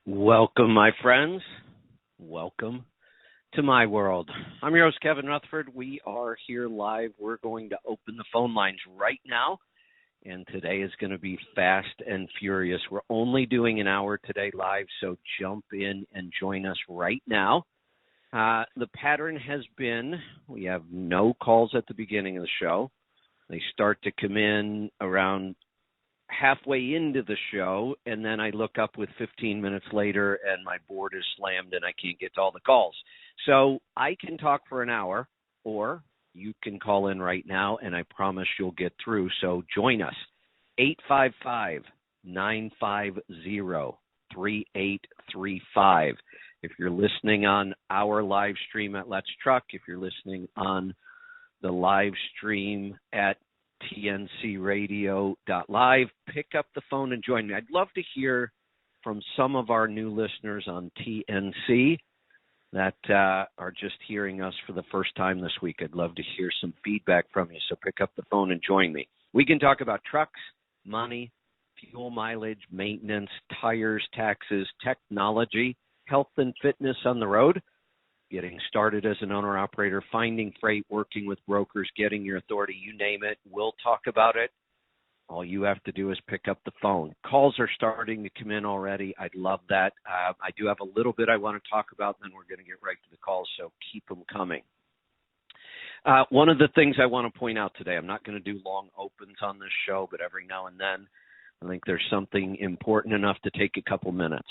Welcome, my friends. Welcome to my world. I'm your host, Kevin Rutherford. We are here live. We're going to open the phone lines right now, and today is going to be fast and furious. We're only doing an hour today live, so jump in and join us right now. The pattern has been we have no calls at the beginning of the show. They start to come in around halfway into the show, and then I look up with 15 minutes later and my board is slammed and I can't get to all the calls. So I can talk for an hour, or you can call in right now and I promise you'll get through. So join us. 855-950-3835. If you're listening on our live stream at Let's Truck, if you're listening on the live stream at tncradio.live, pick up the phone and join me. I'd love to hear from some of our new listeners on TNC that are just hearing us for the first time this week. I'd love to hear some feedback from you, so pick up the phone and join me. We can talk about trucks, money, fuel mileage, maintenance, tires, taxes, technology, health and fitness on the road, getting started as an owner-operator, finding freight, working with brokers, getting your authority, you name it. We'll talk about it. All you have to do is pick up the phone. Calls are starting to come in already. I'd love that. I do have a little bit I want to talk about, and then we're going to get right to the calls, so keep them coming. One of the things I want to point out today, I'm not going to do long opens on this show, but every now and then I think there's something important enough to take a couple minutes.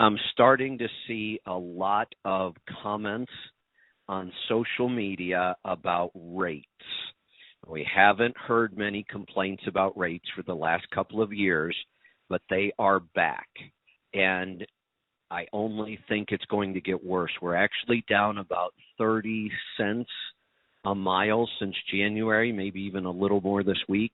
I'm starting to see a lot of comments on social media about rates. We haven't heard many complaints about rates for the last couple of years, but they are back. And I only think it's going to get worse. We're actually down about 30 cents a mile since January, maybe even a little more this week.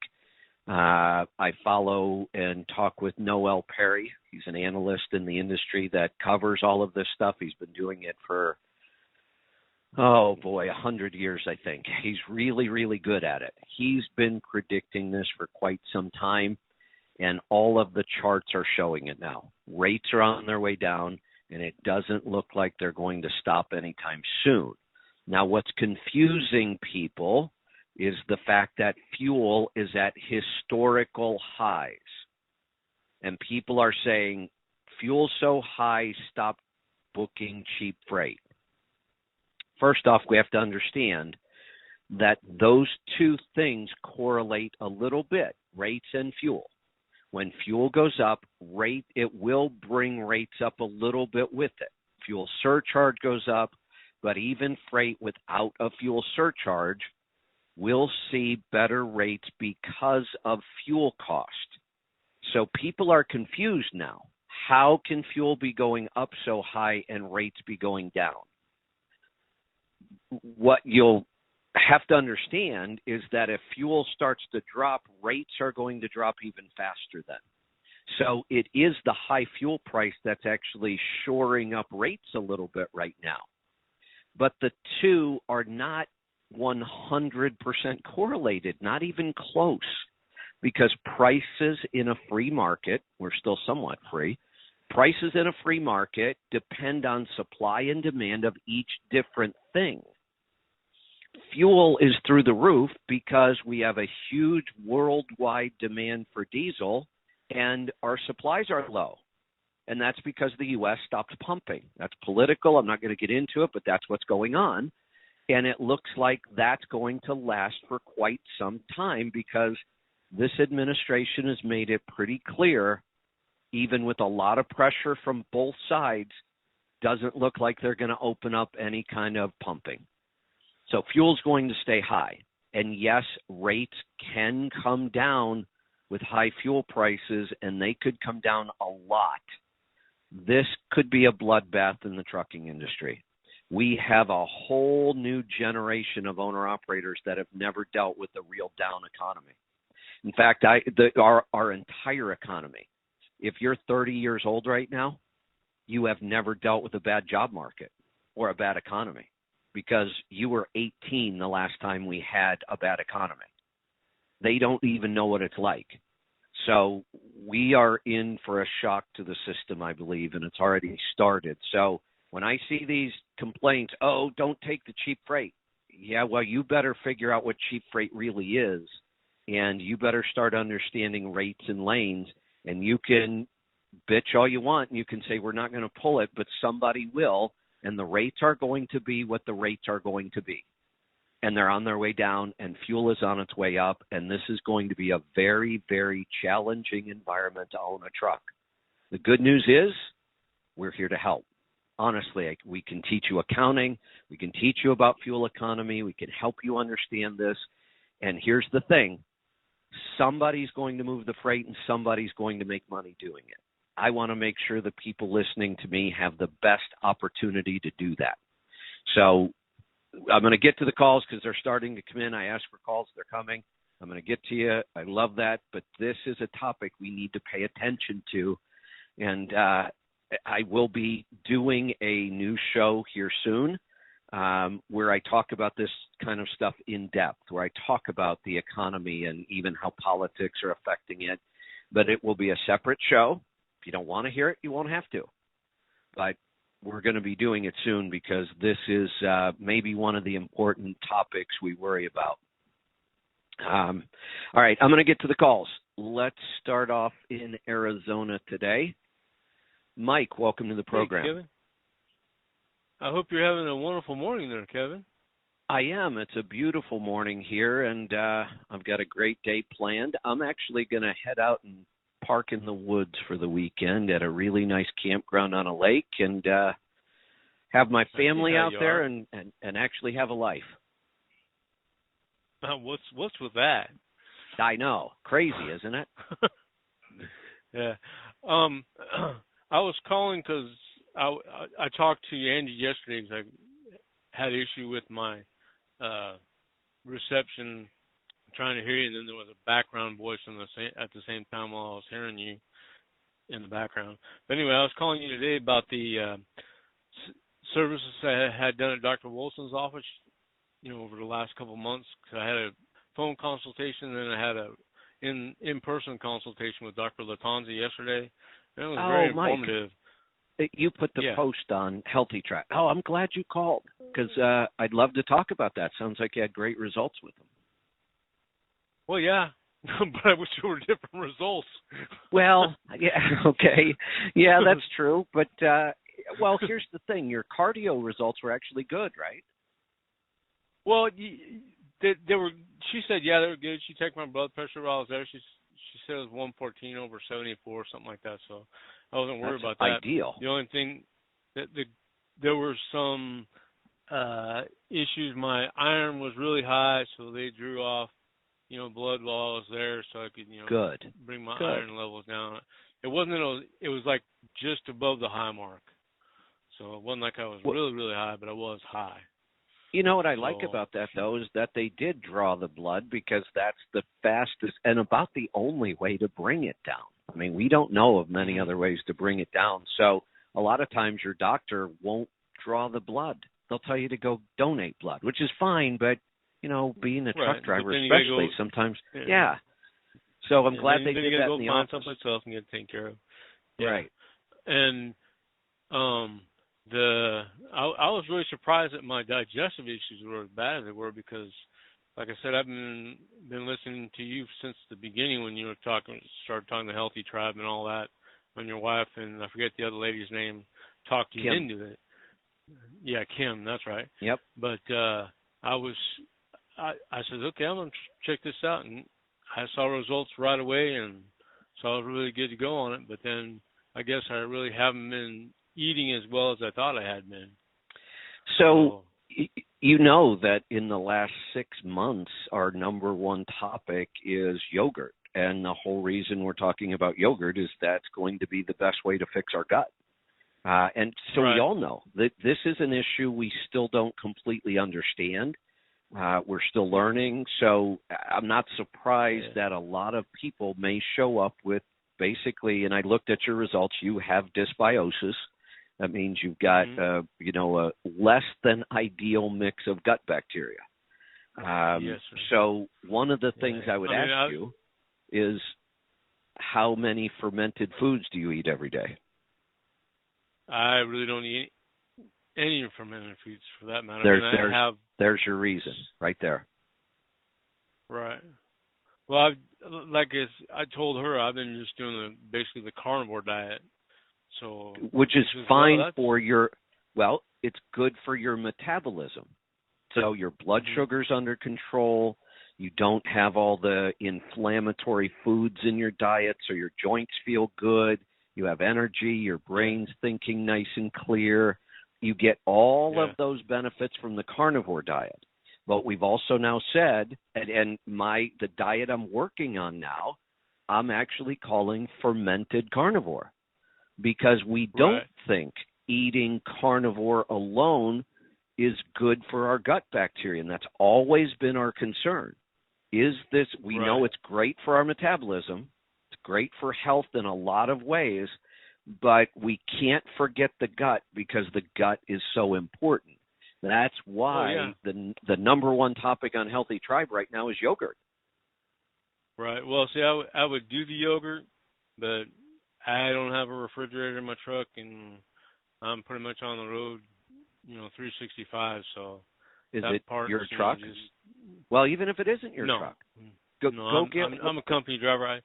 I follow and talk with Noel Perry. He's an analyst in the industry that covers all of this stuff. He's been doing it for, 100 years, I think. He's really, really good at it. He's been predicting this for quite some time, and all of the charts are showing it now. Rates are on their way down, and it doesn't look like they're going to stop anytime soon. Now, what's confusing people is the fact that fuel is at historical highs. And people are saying, fuel's so high, stop booking cheap freight. First off, we have to understand that those two things correlate a little bit, rates and fuel. When fuel goes up, it will bring rates up a little bit with it. Fuel surcharge goes up, but even freight without a fuel surcharge we'll see better rates because of fuel cost. So people are confused now. How can fuel be going up so high and rates be going down? What you'll have to understand is that if fuel starts to drop, rates are going to drop even faster then. So it is the high fuel price that's actually shoring up rates a little bit right now. But the two are not 100% correlated, not even close, because prices in a free market, we're still somewhat free, prices in a free market depend on supply and demand of each different thing. Fuel is through the roof because we have a huge worldwide demand for diesel and our supplies are low. And that's because the U.S. stopped pumping. That's political. I'm not going to get into it, but that's what's going on. And it looks like that's going to last for quite some time because this administration has made it pretty clear, even with a lot of pressure from both sides, doesn't look like they're going to open up any kind of pumping. So fuel's going to stay high. And yes, rates can come down with high fuel prices, and they could come down a lot. This could be a bloodbath in the trucking industry. We have a whole new generation of owner-operators that have never dealt with a real down economy. In fact, our entire economy, if you're 30 years old right now, you have never dealt with a bad job market or a bad economy because you were 18 the last time we had a bad economy. They don't even know what it's like. So we are in for a shock to the system, I believe, and it's already started. So when I see these complaints, oh, don't take the cheap freight. Yeah, well, you better figure out what cheap freight really is, and you better start understanding rates and lanes. And you can bitch all you want, and you can say we're not going to pull it, but somebody will, and the rates are going to be what the rates are going to be. And they're on their way down, and fuel is on its way up, and this is going to be a very, very challenging environment to own a truck. The good news is we're here to help. Honestly, we can teach you accounting. We can teach you about fuel economy. We can help you understand this. And here's the thing. Somebody's going to move the freight, and somebody's going to make money doing it. I want to make sure the people listening to me have the best opportunity to do that. So I'm going to get to the calls because they're starting to come in. I asked for calls. They're coming. I'm going to get to you. I love that. But this is a topic we need to pay attention to. And I will be doing a new show here soon where I talk about this kind of stuff in depth, where I talk about the economy and even how politics are affecting it. But it will be a separate show. If you don't want to hear it, you won't have to. But we're going to be doing it soon because this is maybe one of the important topics we worry about. All right, I'm going to get to the calls. Let's start off in Arizona today. Mike, welcome to the program. Hey, Kevin. I hope you're having a wonderful morning there, Kevin. I am. It's a beautiful morning here, and I've got a great day planned. I'm actually going to head out and park in the woods for the weekend at a really nice campground on a lake and have my family out there and actually have a life. What's with that? I know. Crazy, isn't it? Yeah. I was calling because I talked to Angie yesterday because I had an issue with my reception, trying to hear you, and then there was a background voice at the same time while I was hearing you in the background. But anyway, I was calling you today about the services I had done at Dr. Wilson's office, over the last couple of months. Cause I had a phone consultation, and then I had a in-person consultation with Dr. Latanzi yesterday. And it was very informative. Mike, you put the post on Healthy Track. Oh, I'm glad you called because I'd love to talk about that. Sounds like you had great results with them. Well, yeah, but I wish there were different results. Well, yeah, okay. Yeah, that's true. But, well, here's the thing. Your cardio results were actually good, right? Well, they were. She said, yeah, they were good. She checked my blood pressure while I was there. She said it was 114 over 74 or something like that. So I wasn't worried about that. Ideal. The only thing that there were some issues. My iron was really high, so they drew off, blood while I was there, so I could, good. bring my iron levels down. It was like just above the high mark. So it wasn't like I was really, really high, but I was high. You know what I like about that, though, is that they did draw the blood because that's the fastest and about the only way to bring it down. I mean, we don't know of many other ways to bring it down. So a lot of times your doctor won't draw the blood. They'll tell you to go donate blood, which is fine, but, being a truck driver especially, sometimes, yeah. So I'm glad they did that in the office. Someplace else and get it taken care of. Yeah. Right. And I was really surprised that my digestive issues were as bad as they were because, like I said, I've been listening to you since the beginning when you started talking the Healthy Tribe and all that. When your wife and I forget the other lady's name talked you into it. Yeah, Kim, that's right. Yep. But I said, okay, I'm gonna check this out, and I saw results right away, and so I was really good to go on it. But then I guess I really haven't been eating as well as I thought I had been. So you know that in the last 6 months, our number one topic is yogurt. And the whole reason we're talking about yogurt is that's going to be the best way to fix our gut. And so we all know that this is an issue we still don't completely understand. We're still learning. So I'm not surprised that a lot of people may show up with basically, and I looked at your results, you have dysbiosis. That means you've got, a less than ideal mix of gut bacteria. Yes, sir. So one of the things I would ask you is, how many fermented foods do you eat every day? I really don't eat any fermented foods for that matter. There's your reason right there. Right. Well, I told her, I've been just doing basically the carnivore diet. So, which is fine for it's good for your metabolism. So your blood sugar's under control. You don't have all the inflammatory foods in your diet, so your joints feel good. You have energy. Your brain's thinking nice and clear. You get all of those benefits from the carnivore diet. But we've also now said, and the diet I'm working on now, I'm actually calling fermented carnivore, because we don't think eating carnivore alone is good for our gut bacteria, and that's always been our concern. We know it's great for our metabolism, it's great for health in a lot of ways, but we can't forget the gut, because the gut is so important. That's why the number one topic on Healthy Tribe right now is yogurt. Right. Well, see, I would do the yogurt, but I don't have a refrigerator in my truck, and I'm pretty much on the road, 365. So is it your truck? Well, even if it isn't your truck, I'm a company driver.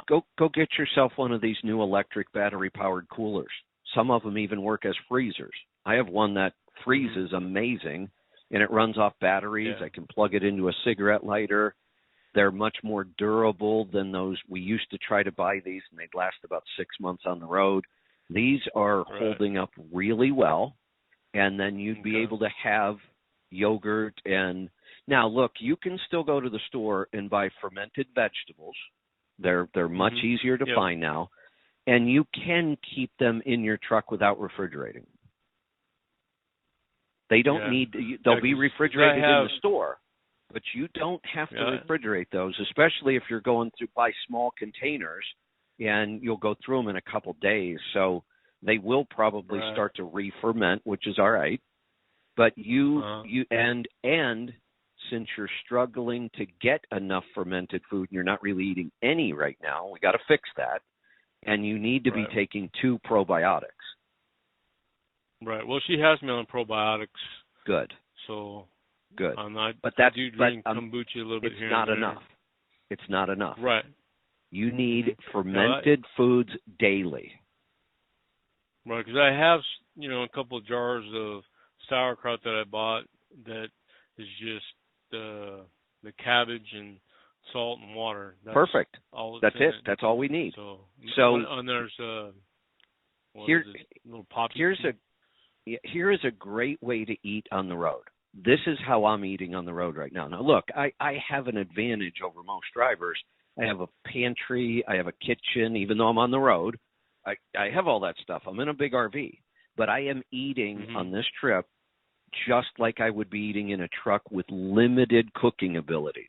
Go get yourself one of these new electric battery-powered coolers. Some of them even work as freezers. I have one that freezes amazing, and it runs off batteries. I can plug it into a cigarette lighter. They're much more durable than those. We used to try to buy these, and they'd last about 6 months on the road. These are holding up really well, and then you'd be able to have yogurt. And now, look, you can still go to the store and buy fermented vegetables. They're much easier to find now, and you can keep them in your truck without refrigerating. They don't need – they'll be refrigerated in the store, but you don't have to refrigerate those, especially if you're going to buy small containers, and you'll go through them in a couple days. So they will probably start to re-ferment, which is all right. But and since you're struggling to get enough fermented food and you're not really eating any right now, we got to fix that. And you need to be taking 2 probiotics. Right. Well, she has me on probiotics. Good. So good. I do drink kombucha a little bit here. It's not enough. It's not enough. Right. You need fermented foods daily. Right, because I have, a couple of jars of sauerkraut that I bought that is just the cabbage and salt and water. That's perfect. That's it. That's all we need. So and there's little poppy. Here is a great way to eat on the road. This is how I'm eating on the road right now. Now, look, I have an advantage over most drivers. I have a pantry. I have a kitchen. Even though I'm on the road, I have all that stuff. I'm in a big RV. But I am eating on this trip just like I would be eating in a truck with limited cooking abilities.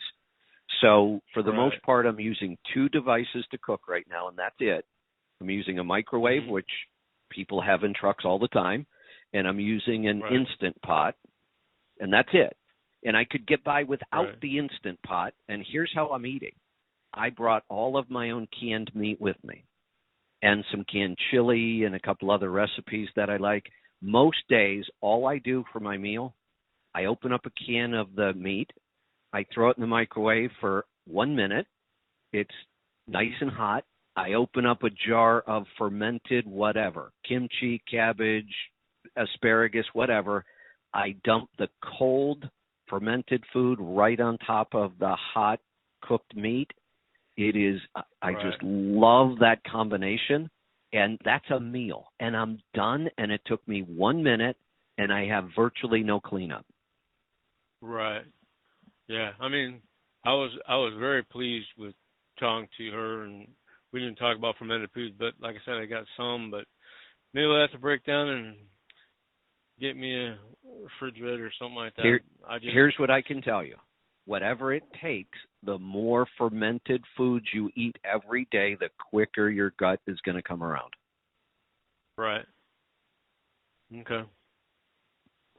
So for the most part, I'm using 2 devices to cook right now, and that's it. I'm using a microwave, which people have in trucks all the time, and I'm using an Instant Pot, and that's it. And I could get by without the Instant Pot, and here's how I'm eating. I brought all of my own canned meat with me and some canned chili and a couple other recipes that I like. Most days, all I do for my meal, I open up a can of the meat, I throw it in the microwave for 1 minute. It's nice and hot. I open up a jar of fermented whatever, kimchi, cabbage, asparagus, whatever. I dump the cold fermented food right on top of the hot cooked meat. It is, I just love that combination, and that's a meal. And I'm done, and it took me 1 minute, and I have virtually no cleanup. Right. Yeah. I mean, I was very pleased with talking to her, and we didn't talk about fermented foods, but like I said, I got some, but maybe I'll have to break down and get me a refrigerator or something like that. Here's what I can tell you. Whatever it takes, the more fermented foods you eat every day, the quicker your gut is going to come around. Right. Okay.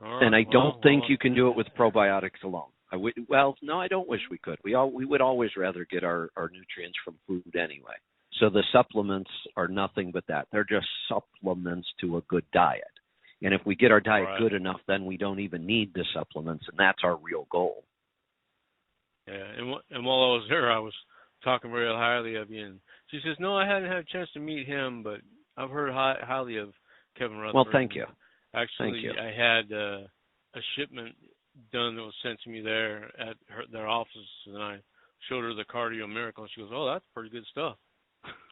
All right. And I don't think you can do it with probiotics alone. No, I don't wish we could. We would always rather get our nutrients from food anyway. So the supplements are nothing but that. They're just supplements to a good diet. And if we get our diet good enough, then we don't even need the supplements, and that's our real goal. Yeah, and while I was there, I was talking very highly of you. And she says, no, I hadn't had a chance to meet him, but I've heard highly of Kevin Rutherford. Well, thank you. Actually, thank you. I had a shipment done that was sent to me there at their office, and I showed her the Cardio Miracle, and she goes, oh, that's pretty good stuff.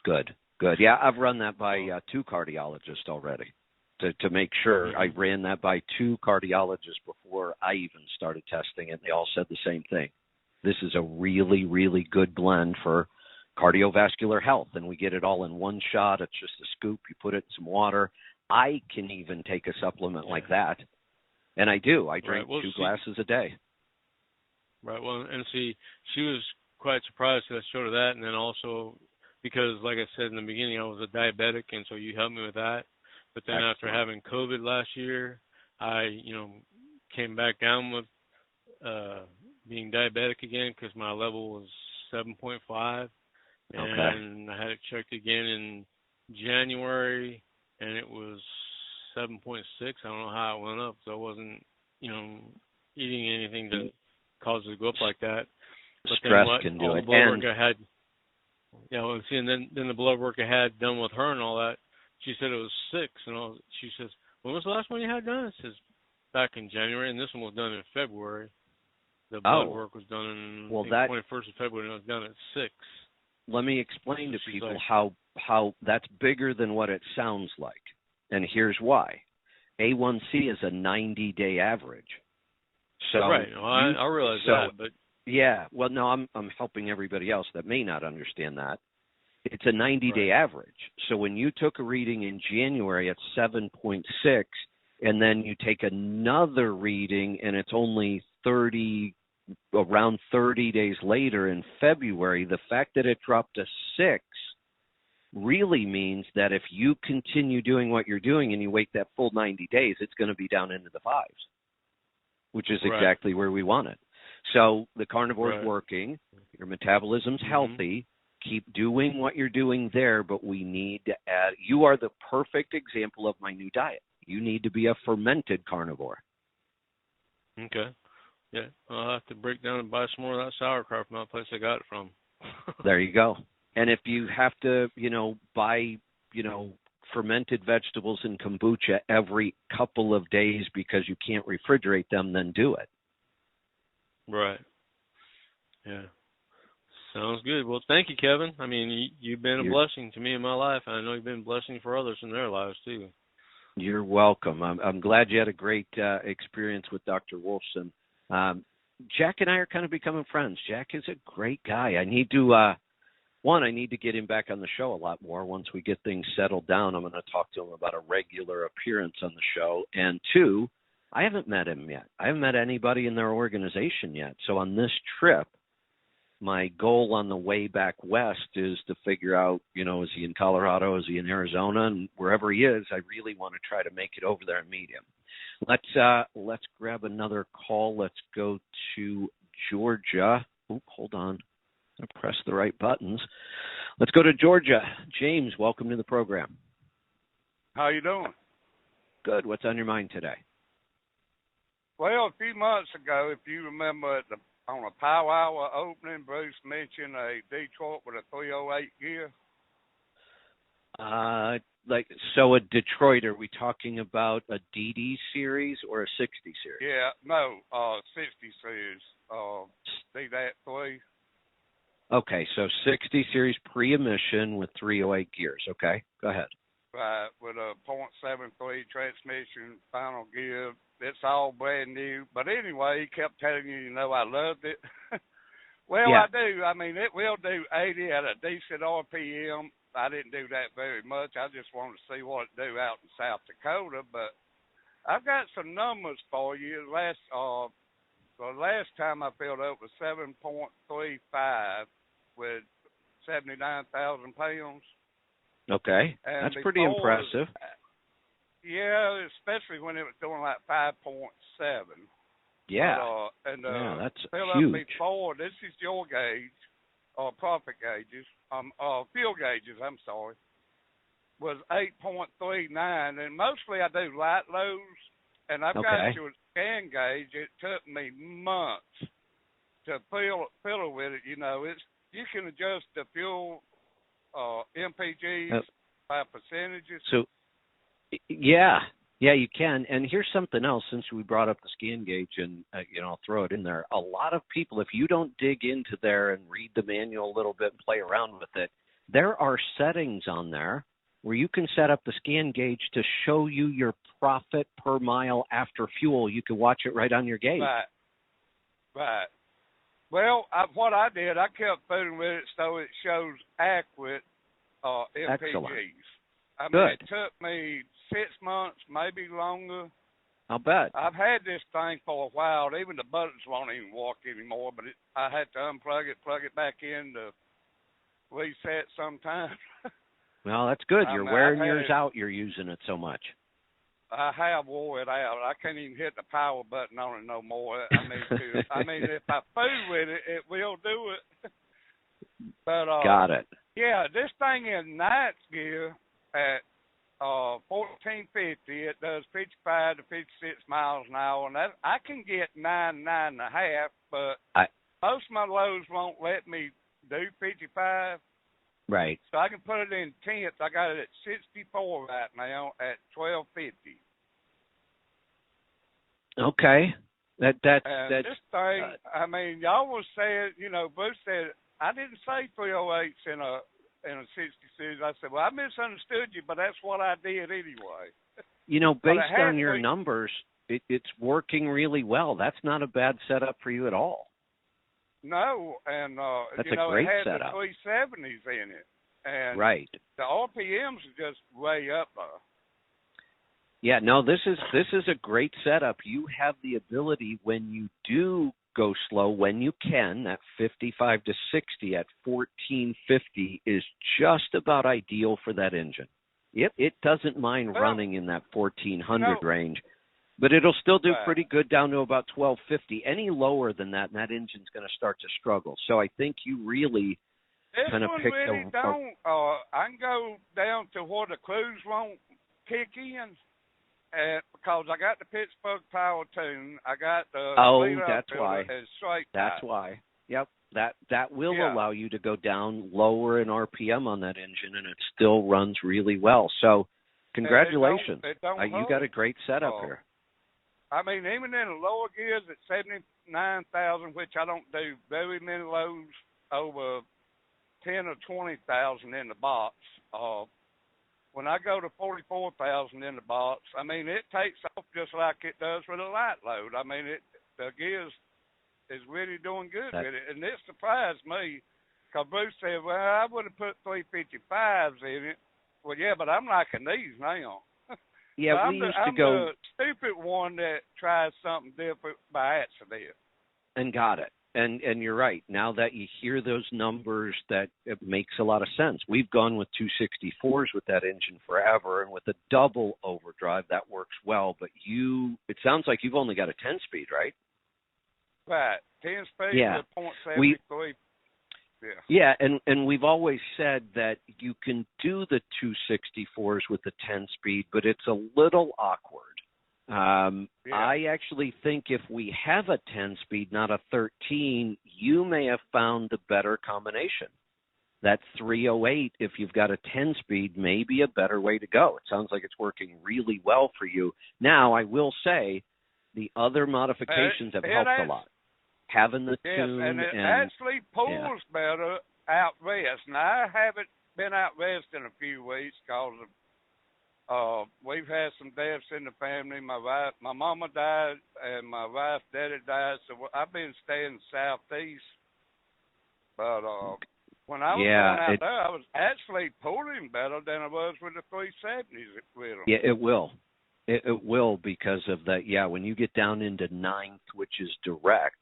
Good. Yeah, I've run that by 2 cardiologists already to make sure. Mm-hmm. I ran that by 2 cardiologists before I even started testing it. They all said the same thing. This is a really, really good blend for cardiovascular health, and we get it all in one shot. It's just a scoop. You put it in some water. I can even take a supplement like that, and I do. I drink 2 glasses a day. Right. Well, and see, she was quite surprised that I showed her that, and then also because, like I said in the beginning, I was a diabetic, and so you helped me with that. But then after having COVID last year, I, came back down with being diabetic again because my level was 7.5, and I had it checked again in January, and it was 7.6. I don't know how it went up, so I wasn't, eating anything to cause it to go up like that. But stress then can do all it. The blood work I had, and then the blood work I had done with her and all that, she said it was 6, and she says, when was the last one you had done? It says back in January, and this one was done in February. The blood work was done in the 21st of February, and it was done at 6. Let me explain to people how that's bigger than what it sounds like, and here's why. A1C is a 90-day average. So right, I realize that, but yeah, well, no, I'm helping everybody else that may not understand that. It's a 90-day average. So when you took a reading in January at 7.6, and then you take another reading and it's only around 30 days later in February, the fact that it dropped to 6 really means that if you continue doing what you're doing and you wait that full 90 days, it's going to be down into the 5s, which is exactly where we want it. So the carnivore is working, your metabolism's healthy, keep doing what you're doing there, but we need to add, you are the perfect example of my new diet. You need to be a fermented carnivore. Okay. Yeah, I'll have to break down and buy some more of that sauerkraut from that place I got it from. There you go. And if you have to, buy, fermented vegetables and kombucha every couple of days because you can't refrigerate them, then do it. Right. Yeah. Sounds good. Well, thank you, Kevin. I mean, you've been a blessing to me in my life, and I know you've been a blessing for others in their lives, too. You're welcome. I'm glad you had a great experience with Dr. Wolfson. Jack and I are kind of becoming friends. Jack is a great guy. I need to, I need to get him back on the show a lot more. Once we get things settled down, I'm going to talk to him about a regular appearance on the show. And 2, I haven't met him yet. I haven't met anybody in their organization yet. So on this trip, my goal on the way back west is to figure out, is he in Colorado? Is he in Arizona? And wherever he is, I really want to try to make it over there and meet him. Let's grab another call. Let's go to Georgia. Oh, hold on. I press the right buttons. Let's go to Georgia. James, welcome to the program. How you doing? Good. What's on your mind today? Well, a few months ago, if you remember, on a powwow opening, Bruce mentioned a Detroit with a 308 gear. So a Detroit, are we talking about a DD series or a 60 series? Yeah, no, 60 series, D-3. Okay, so 60 series pre-emission with 308 gears. Okay, go ahead. Right, with a .73 transmission, final gear. It's all brand new. But anyway, he kept telling you, I loved it. Well, yeah. I do. I mean, it will do 80 at a decent RPM. I didn't do that very much. I just wanted to see what it do out in South Dakota. But I've got some numbers for you. The last time I filled up was 7.35 with 79,000 pounds. Okay, and that's pretty impressive. Yeah, especially when it was doing like 5.7. Yeah. And that's fill huge. up before. This is your gauge, profit gauges, fuel gauges. I'm sorry, was 8.39, and mostly I do light loads, and I've got to a scan gauge. It took me months to fill it with it. You know, you can adjust the fuel MPGs by percentages. So, yeah, you can. And here's something else. Since we brought up the scan gauge, and I'll throw it in there. A lot of people, if you don't dig into there and read the manual a little bit and play around with it, there are settings on there where you can set up the scan gauge to show you your profit per mile after fuel. You can watch it right on your gauge. Right. Well, what I did, I kept fooling with it so it shows accurate MPGs. Excellent. I mean, Good. it took me 6 months, maybe longer. I'll bet. I've had this thing for a while. Even the buttons won't even work anymore, but I had to unplug it, plug it back in to reset sometime. Well, that's good. You're wearing yours it, out. You're using it so much. I have wore it out. I can't even hit the power button on it no more. I mean, if I fool with it, it will do it. But got it. Yeah, this thing in ninth gear at 1450, it does 55 to 56 miles an hour, and that I can get 9.5, but most of my loads won't let me do 55. Right. So I can put it in tenths. I got it at 64 right now at 1250. Okay. That's this thing. I mean, y'all was saying, Bruce said I didn't say 308s in a 66. I said, well, I misunderstood you, but that's what I did anyway. Based on your numbers, it's working really well. That's not a bad setup for you at all. No, and that's a great it had setup. The 370s in it, and right. The RPMs are just way up there. Yeah, no, this is a great setup. You have the ability when you do go slow, when you can, that 55 to 60 at 1450 is just about ideal for that engine. It doesn't mind running in that 1400 range. But it'll still do pretty good down to about 1250. Any lower than that, and that engine's going to start to struggle. So I think you really kind of picked really don't. I can go down to where the cruise won't kick in, because I got the Pittsburgh Power Tune. I got the that's why. That's why. Yep. That will allow you to go down lower in RPM on that engine, and it still runs really well. So congratulations. You got a great setup here. I mean, even in the lower gears at 79,000, which I don't do very many loads over 10 or 20,000 in the box. When I go to 44,000 in the box, I mean, it takes off just like it does with a light load. I mean, the gears is really doing good with it, and it surprised me because Bruce said, "Well, I would have put 355s in it." Well, yeah, but I'm liking these now. Yeah, so we used to go. I'm the stupid one that tries something different by accident. And got it. And you're right. Now that you hear those numbers, that it makes a lot of sense. We've gone with 264s with that engine forever, and with a double overdrive, that works well. But it sounds like you've only got a 10-speed, right? Right, 10-speed with 0.73. Yeah, and we've always said that you can do the 264s with the 10-speed, but it's a little awkward. I actually think if we have a 10-speed, not a 13, you may have found the better combination. That 308, if you've got a 10-speed, may be a better way to go. It sounds like it's working really well for you. Now, I will say the other modifications have helped a lot. Having the tune and it actually pulls better out west. Now, I haven't been out west in a few weeks because we've had some deaths in the family. My mama died, and my wife's daddy died, so I've been staying southeast. But when I was going out there, I was actually pulling better than I was with the 370s with them. Yeah, it will. It will because of that. Yeah, when you get down into ninth, which is direct,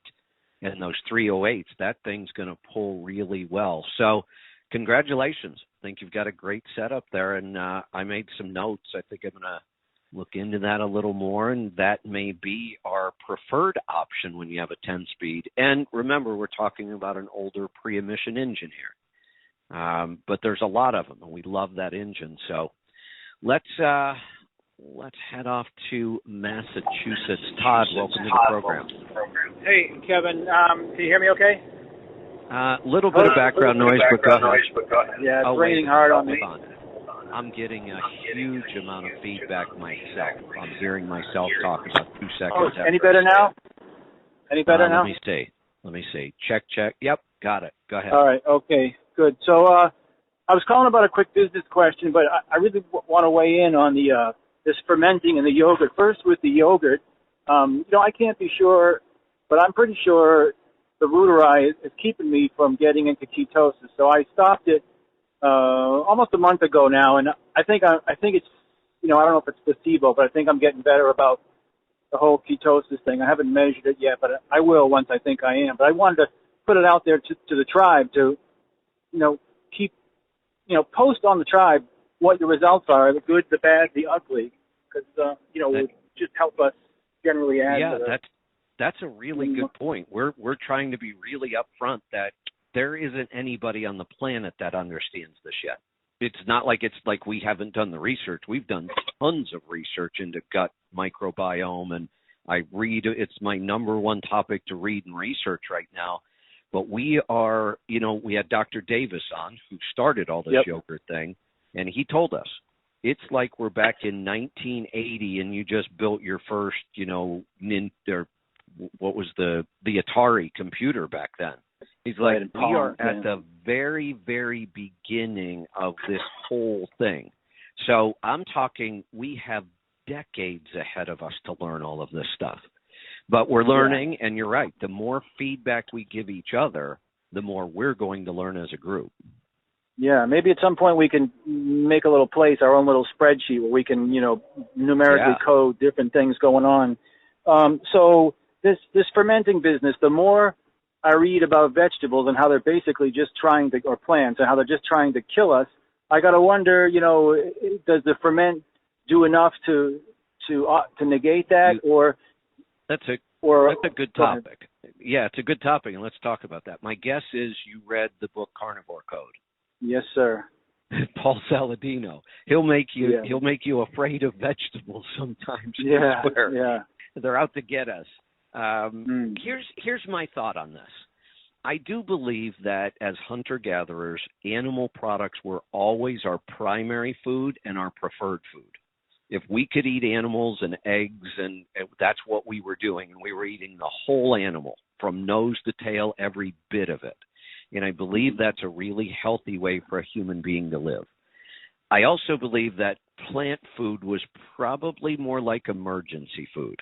and those 308s, that thing's going to pull really well. So congratulations. I think you've got a great setup there, and I made some notes. I think I'm going to look into that a little more, and that may be our preferred option when you have a 10-speed. And remember, we're talking about an older pre-emission engine here. But there's a lot of them, and we love that engine. So let's head off to Massachusetts. Todd, welcome to the program. Hey, Kevin, can you hear me okay? Little bit of background noise, but go ahead. Yeah, it's raining hard on me. Hold on. I'm getting a huge amount of feedback myself. I'm hearing myself talk about 2 seconds. Oh, any better now? Any better now? Let me see. Check. Yep, got it. Go ahead. All right, okay, good. So I was calling about a quick business question, but I really want to weigh in on the this fermenting in the yogurt. First, with the yogurt, I can't be sure, but I'm pretty sure the Reuteri is keeping me from getting into ketosis. So I stopped it almost a month ago now, and I think it's, I don't know if it's placebo, but I think I'm getting better about the whole ketosis thing. I haven't measured it yet, but I will once I think I am. But I wanted to put it out there to the tribe to, keep, post on the tribe what your results are, the good, the bad, the ugly, because, it would just help us generally add to the... That's a really good point. We're trying to be really upfront that there isn't anybody on the planet that understands this yet. It's not like we haven't done the research. We've done tons of research into gut microbiome, and it's my number one topic to read and research right now. But we are, we had Dr. Davis on, who started all this yogurt thing, and he told us it's like we're back in 1980 and you just built your first, what was the Atari computer back then. He's like, we are at the very, very beginning of this whole thing. So I'm talking, we have decades ahead of us to learn all of this stuff. But we're learning, and you're right, the more feedback we give each other, the more we're going to learn as a group. Yeah, maybe at some point we can make a little place, our own little spreadsheet where we can, numerically code different things going on. So this fermenting business, the more I read about vegetables and how they're basically just or plants, and how they're just trying to kill us, I got to wonder, does the ferment do enough to negate that, or... That's a good topic. Yeah, it's a good topic, and let's talk about that. My guess is you read the book Carnivore Code. Yes, sir. Paul Saladino. He'll make you afraid of vegetables sometimes. I swear. They're out to get us. Here's my thought on this. I do believe that as hunter-gatherers, animal products were always our primary food and our preferred food. If we could eat animals and eggs, and that's what we were doing, and we were eating the whole animal from nose to tail, every bit of it. And I believe that's a really healthy way for a human being to live. I also believe that plant food was probably more like emergency food.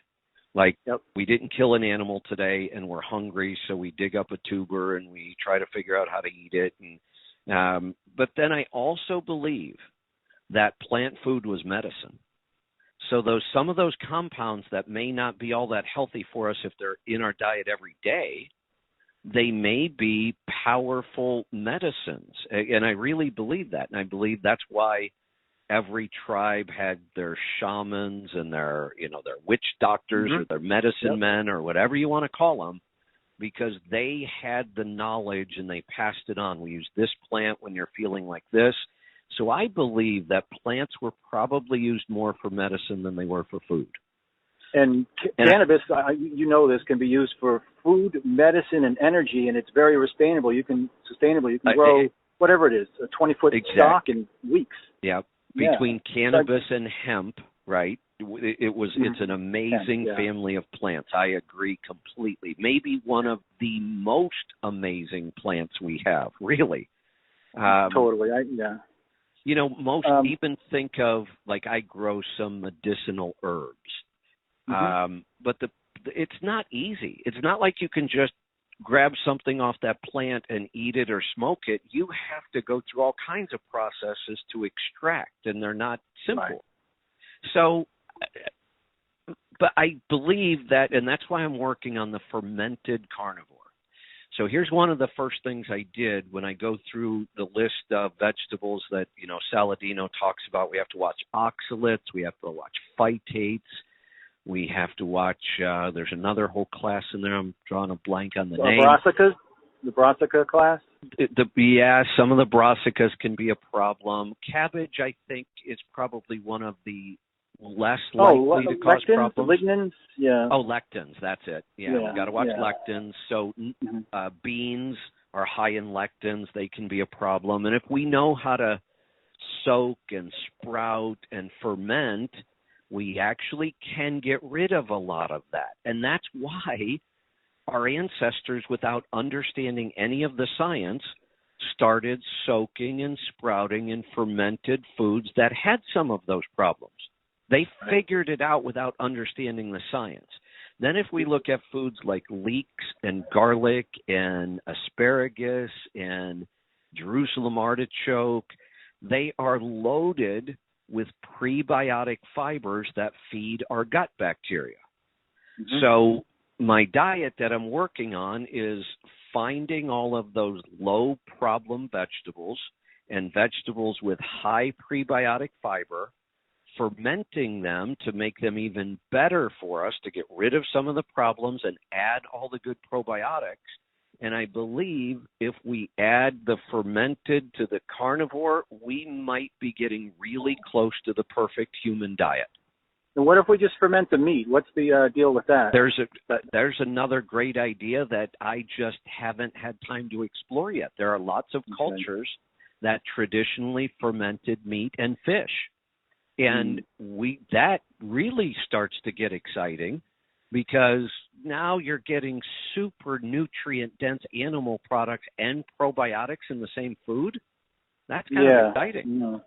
Like, we didn't kill an animal today and we're hungry, so we dig up a tuber and we try to figure out how to eat it. And but then I also believe that plant food was medicine. So some of those compounds that may not be all that healthy for us if they're in our diet every day, they may be powerful medicines. And I really believe that. And I believe that's why every tribe had their shamans and their witch doctors or their medicine men or whatever you want to call them, because they had the knowledge and they passed it on. We use this plant when you're feeling like this. So I believe that plants were probably used more for medicine than they were for food. And cannabis, this can be used for food, medicine, and energy, and it's very sustainable. You can grow whatever it is, a 20-foot stalk in weeks. Yeah. Between cannabis and hemp, right? It's an amazing family of plants. I agree completely. Maybe one of the most amazing plants we have, really. Totally. Most even think of, like, I grow some medicinal herbs. But it's not easy. It's not like you can just grab something off that plant and eat it or smoke it. You have to go through all kinds of processes to extract, and they're not simple. Right. So, but I believe that, and that's why I'm working on the fermented carnivore. So here's one of the first things I did when I go through the list of vegetables that, Saladino talks about. We have to watch oxalates. We have to watch phytates. We have to watch, there's another whole class in there. I'm drawing a blank on the name. Brassicas? The brassica class? Some of the brassicas can be a problem. Cabbage, I think, is probably one of the less likely to cause lectins, problems. Lignans, yeah. Oh, lectins, that's it. Yeah, we've got to watch lectins. So beans are high in lectins. They can be a problem. And if we know how to soak and sprout and ferment, we actually can get rid of a lot of that. And that's why our ancestors, without understanding any of the science, started soaking and sprouting and fermented foods that had some of those problems. They figured it out without understanding the science. Then if we look at foods like leeks and garlic and asparagus and Jerusalem artichoke, they are loaded with prebiotic fibers that feed our gut bacteria. Mm-hmm. So my diet that I'm working on is finding all of those low problem vegetables and vegetables with high prebiotic fiber, fermenting them to make them even better for us, to get rid of some of the problems and add all the good probiotics. And I believe if we add the fermented to the carnivore, we might be getting really close to the perfect human diet. And what if we just ferment the meat? What's the deal with that? There's another great idea that I just haven't had time to explore yet. There are lots of cultures that traditionally fermented meat and fish. And that really starts to get exciting, because now you're getting super nutrient-dense animal products and probiotics in the same food. That's kind of exciting. Yeah.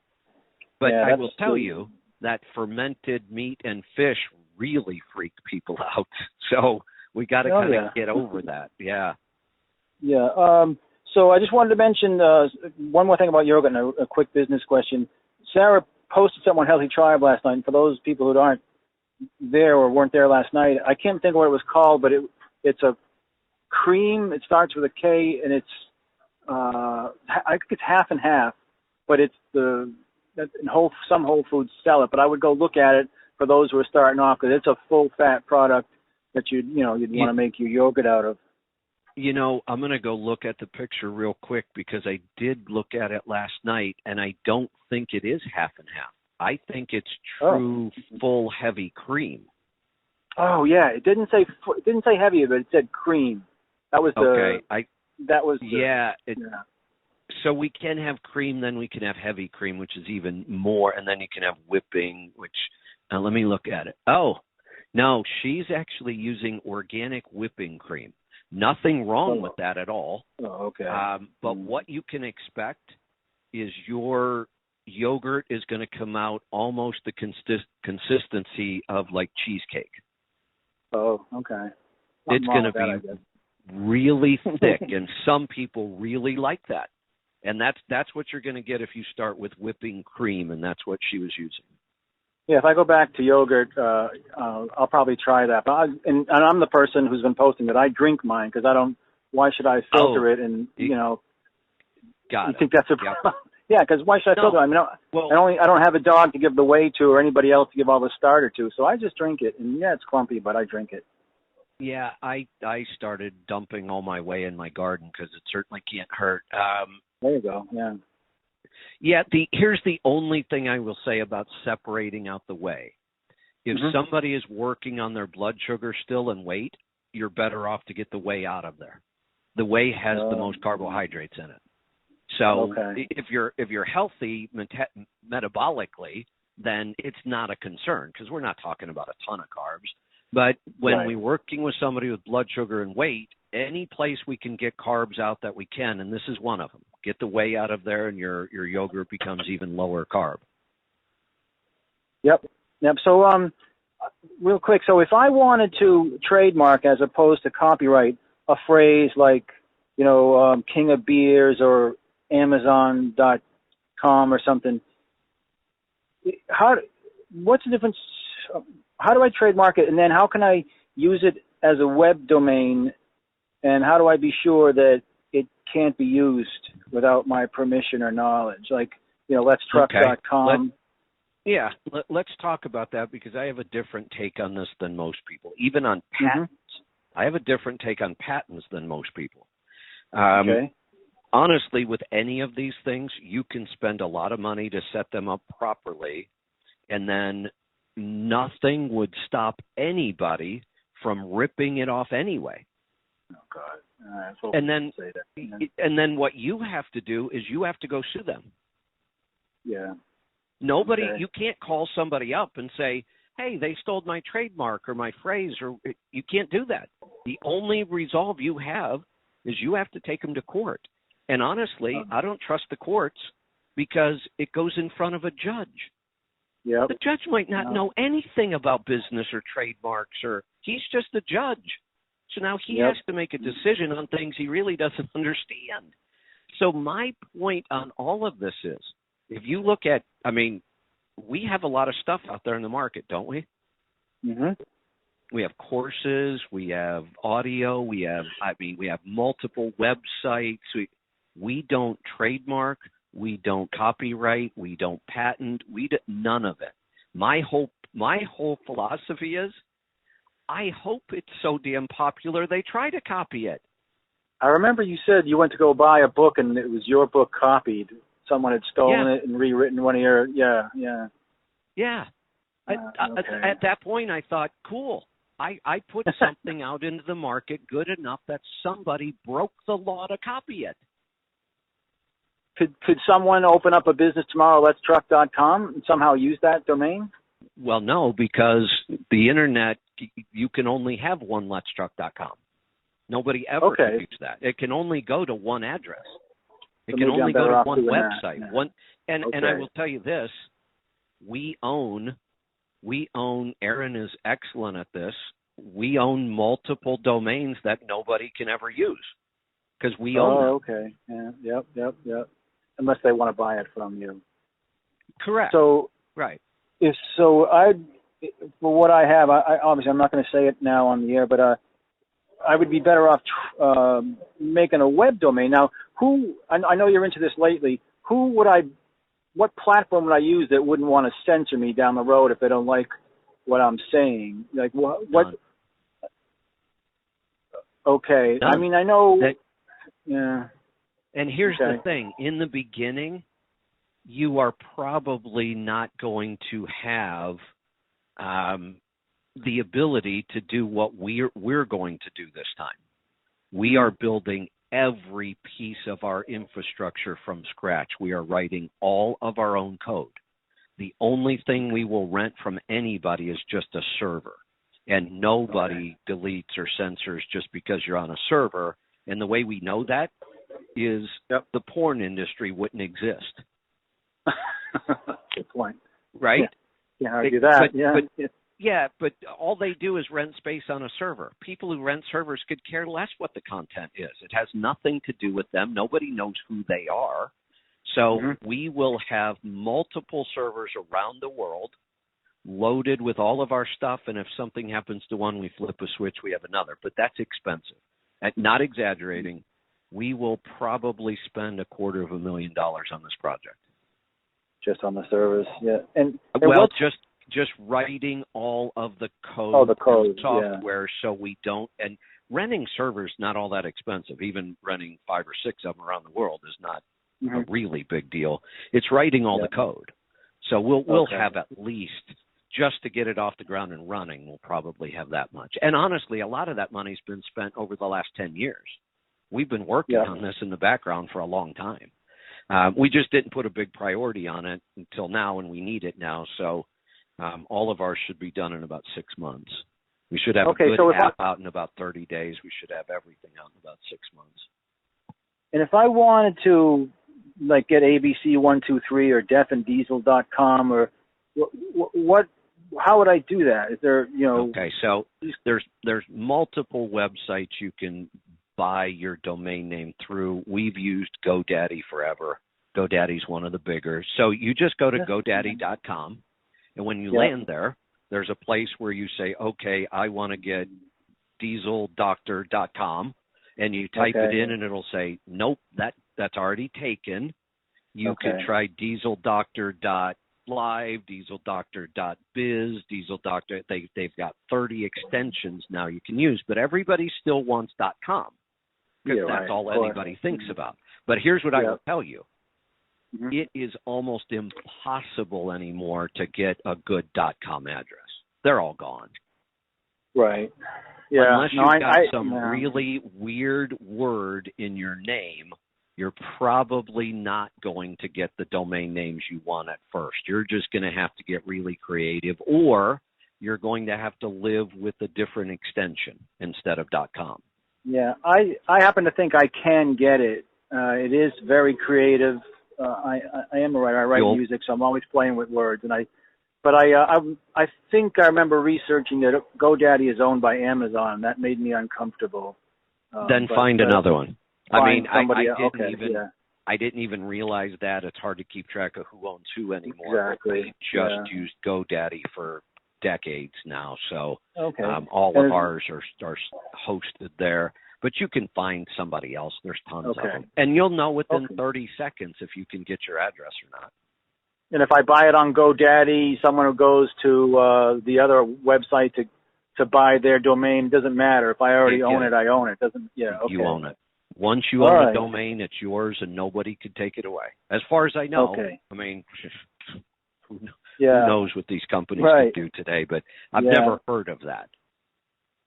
But I will tell you that fermented meat and fish really freak people out. So we got to kind of get over that. Yeah. Yeah. So I just wanted to mention one more thing about yoga and a quick business question. Sarah posted something on Healthy Tribe last night. And for those people who aren't there or weren't there last night, I can't think of what it was called, but it's a cream. It starts with a K, and it's I think it's half and half, but it's some Whole Foods sell it. But I would go look at it for those who are starting off, because it's a full fat product that you'd want to make your yogurt out of. I'm going to go look at the picture real quick, because I did look at it last night, and I don't think it is half and half. I think it's true full heavy cream. Oh yeah, it didn't say heavy, but it said cream. That was So we can have cream, then we can have heavy cream, which is even more, and then you can have whipping, which let me look at it. Oh, no, she's actually using organic whipping cream. Nothing wrong with that at all. Oh, okay. But what you can expect is your yogurt is going to come out almost the consistency of like cheesecake. Oh, okay. It's going to be really thick, and some people really like that. And that's what you're going to get if you start with whipping cream, and that's what she was using. Yeah, if I go back to yogurt, I'll probably try that. But and I'm the person who's been posting that I drink mine, because I don't. Why should I filter it? And got it. Think that's a problem? Yeah, because why should I filter it? I mean, I don't have a dog to give the whey to, or anybody else to give all the starter to, so I just drink it. And yeah, it's clumpy, but I drink it. Yeah, I started dumping all my whey in my garden, because it certainly can't hurt. There you go. Yeah. Yeah, here's the only thing I will say about separating out the whey. If somebody is working on their blood sugar still and weight, you're better off to get the whey out of there. The whey has the most carbohydrates in it. So if you're healthy metabolically, then it's not a concern, because we're not talking about a ton of carbs. But when we're working with somebody with blood sugar and weight, any place we can get carbs out that we can, and this is one of them. Get the whey out of there, and your yogurt becomes even lower carb. Yep. So, real quick, so if I wanted to trademark as opposed to copyright a phrase like, King of Beers or Amazon.com or something, what's the difference? How do I trademark it, and then how can I use it as a web domain And how do I be sure that it can't be used without my permission or knowledge? Like, letstruck.com. Let's talk about that, because I have a different take on this than most people. Even on patents, I have a different take on patents than most people. Okay. Honestly, with any of these things, you can spend a lot of money to set them up properly, and then nothing would stop anybody from ripping it off anyway. Oh God! And then what you have to do is you have to go sue them. Yeah. Nobody, Okay. You can't call somebody up and say, hey, they stole my trademark or my phrase, or you can't do that. The only resolve you have is you have to take them to court. And honestly, I don't trust the courts, because it goes in front of a judge. Yep. The judge might not know anything about business or trademarks, or he's just a judge. So now he has to make a decision on things he really doesn't understand. So my point on all of this is, if you look at, we have a lot of stuff out there in the market, don't we? Mm-hmm. We have courses, we have audio, we have multiple websites. We don't trademark, we don't copyright, we don't patent, none of it. My whole philosophy is, I hope it's so damn popular they try to copy it. I remember you said you went to go buy a book and it was your book copied. Someone had stolen it and rewritten one of your, Yeah. At that point, I thought, cool. I put something out into the market good enough that somebody broke the law to copy it. Could someone open up a business tomorrow, letstruck.com, and somehow use that domain? Well, no, because the internet, you can only have one letstruck.com. Nobody ever can use that. It can only go to one address. It can only go to one website. And I will tell you this, we own, Aaron is excellent at this, we own multiple domains that nobody can ever use, because we own them. Oh, okay. Yeah. Yep. Unless they want to buy it from you. Correct. So, right. For what I have, obviously I'm not going to say it now on the air, but I would be better off making a web domain. Now, I know you're into this lately. What platform would I use that wouldn't want to censor me down the road if they don't like what I'm saying? Like what? None. Okay. None. I know. Yeah. And here's the thing. In the beginning, you are probably not going to have the ability to do what we're going to do this time. We are building every piece of our infrastructure from scratch. We are writing all of our own code. The only thing we will rent from anybody is just a server. And nobody deletes or censors just because you're on a server. And the way we know that is the porn industry wouldn't exist. Good point. Right? Can't argue that. But all they do is rent space on a server. People who rent servers could care less what the content is. It has nothing to do with them. Nobody knows who they are. So we will have multiple servers around the world loaded with all of our stuff, and if something happens to one, we flip a switch, we have another. But that's expensive. Not exaggerating, we will probably spend $250,000 on this project. Just on the servers, yeah. And just writing all of the code, software, so we don't. And renting servers not all that expensive. Even renting 5 or 6 of them around the world is not a really big deal. It's writing all the code. So we'll have at least, just to get it off the ground and running, we'll probably have that much. And honestly, a lot of that money's been spent over the last 10 years. We've been working on this in the background for a long time. We just didn't put a big priority on it until now, and we need it now. So all of ours should be done in about 6 months. We should have a good app out in about 30 days. We should have everything out in about 6 months. And if I wanted to, like, get ABC123 or deafanddiesel.com, or what? How would I do that? Is there, Okay, so there's multiple websites you can buy your domain name through. We've used GoDaddy forever. GoDaddy's one of the bigger. So you just go to GoDaddy.com, and when you land there, there's a place where you say, okay, I want to get dieseldoctor.com, and you type it in, and it'll say, nope, that's already taken. You can try dieseldoctor.live, dieseldoctor.biz, dieseldoctor. They've got 30 extensions now you can use, but everybody still wants .com because that's all anybody thinks about. But here's what I will tell you. It is almost impossible anymore to get a good .com address. They're all gone. Right. Yeah. Unless you've got some really weird word in your name, you're probably not going to get the domain names you want at first. You're just going to have to get really creative, or you're going to have to live with a different extension instead of .com. Yeah, I happen to think I can get it. It is very creative. I am a writer. I write music, so I'm always playing with words. I think I remember researching that GoDaddy is owned by Amazon. That made me uncomfortable. Then find another one. I mean, I didn't even realize that. It's hard to keep track of who owns who anymore. Exactly. We just used GoDaddy for decades now, so all of ours are hosted there. But you can find somebody else. There's tons of them. And you'll know within 30 seconds if you can get your address or not. And if I buy it on GoDaddy, someone who goes to the other website to buy their domain, doesn't matter. If I already own it, I own it. You own it. Once you own a domain, it's yours and nobody can take it away. As far as I know. I mean, who knows what these companies can do today, but I've never heard of that.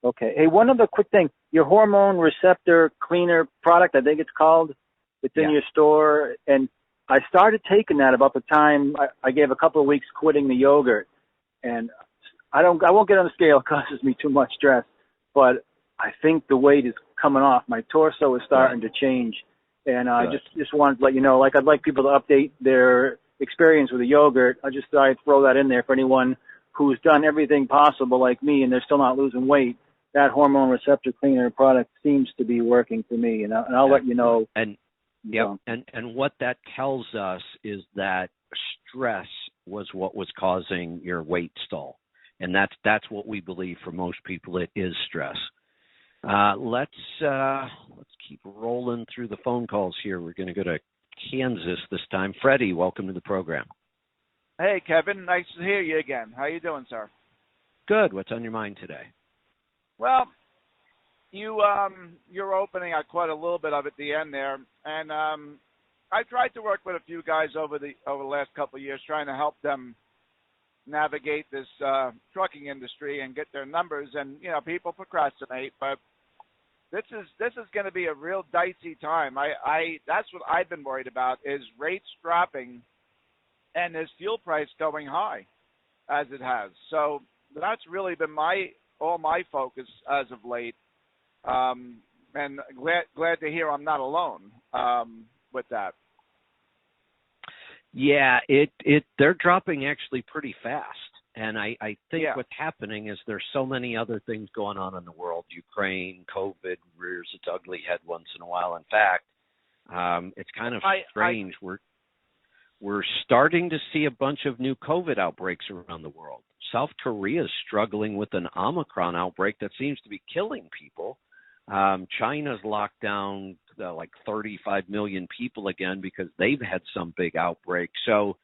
Okay. Hey, one other quick thing. Your hormone receptor cleaner product, I think it's called, it's in your store. And I started taking that about the time I gave a couple of weeks quitting the yogurt. And I won't get on the scale. It causes me too much stress. But I think the weight is coming off. My torso is starting to change. And I just wanted to let you know, like I'd like people to update their experience with the yogurt. I just thought I'd throw that in there for anyone who's done everything possible like me and they're still not losing weight. That hormone receptor cleaner product seems to be working for me, and I'll let you know. And what that tells us is that stress was what was causing your weight stall, and that's what we believe for most people. It is stress. Let's keep rolling through the phone calls here. We're going to go to Kansas this time. Freddie, welcome to the program. Hey, Kevin. Nice to hear you again. How you doing, sir? Good. What's on your mind today? Well, your opening, I caught a little bit of at the end there, and I tried to work with a few guys over the last couple of years, trying to help them navigate this trucking industry and get their numbers. And people procrastinate, but this is going to be a real dicey time. That's what I've been worried about, is rates dropping and this fuel price going high as it has. So that's really been all my focus as of late, and glad to hear I'm not alone with that. Yeah, they're dropping actually pretty fast, and I think what's happening is there's so many other things going on in the world. Ukraine, COVID rears its ugly head once in a while. In fact, it's kind of strange. We're starting to see a bunch of new COVID outbreaks around the world. South Korea is struggling with an Omicron outbreak that seems to be killing people. China's locked down like 35 million people again because they've had some big outbreak. So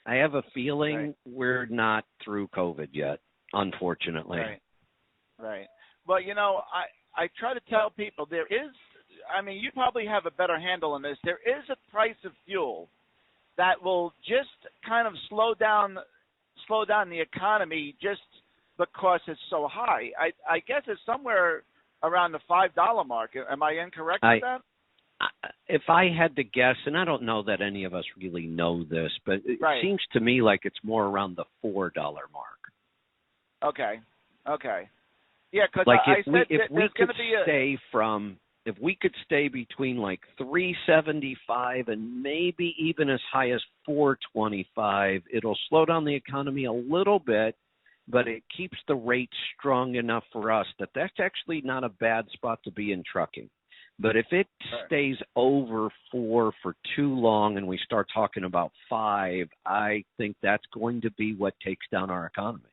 I have a feeling we're not through COVID yet, unfortunately. Right. Well, I try to tell people there is, you probably have a better handle on this. There is a price of fuel that will just kind of slow down the economy just because it's so high. I guess it's somewhere around the $5 mark. Am I incorrect with that? If I had to guess, and I don't know that any of us really know this, but it seems to me like it's more around the $4 mark. Okay. Yeah, because if we could stay between like $3.75 and maybe even as high as $4.25, it'll slow down the economy a little bit, but it keeps the rate strong enough for us that's actually not a bad spot to be in trucking. But if it stays over 4 for too long and we start talking about 5, I think that's going to be what takes down our economy.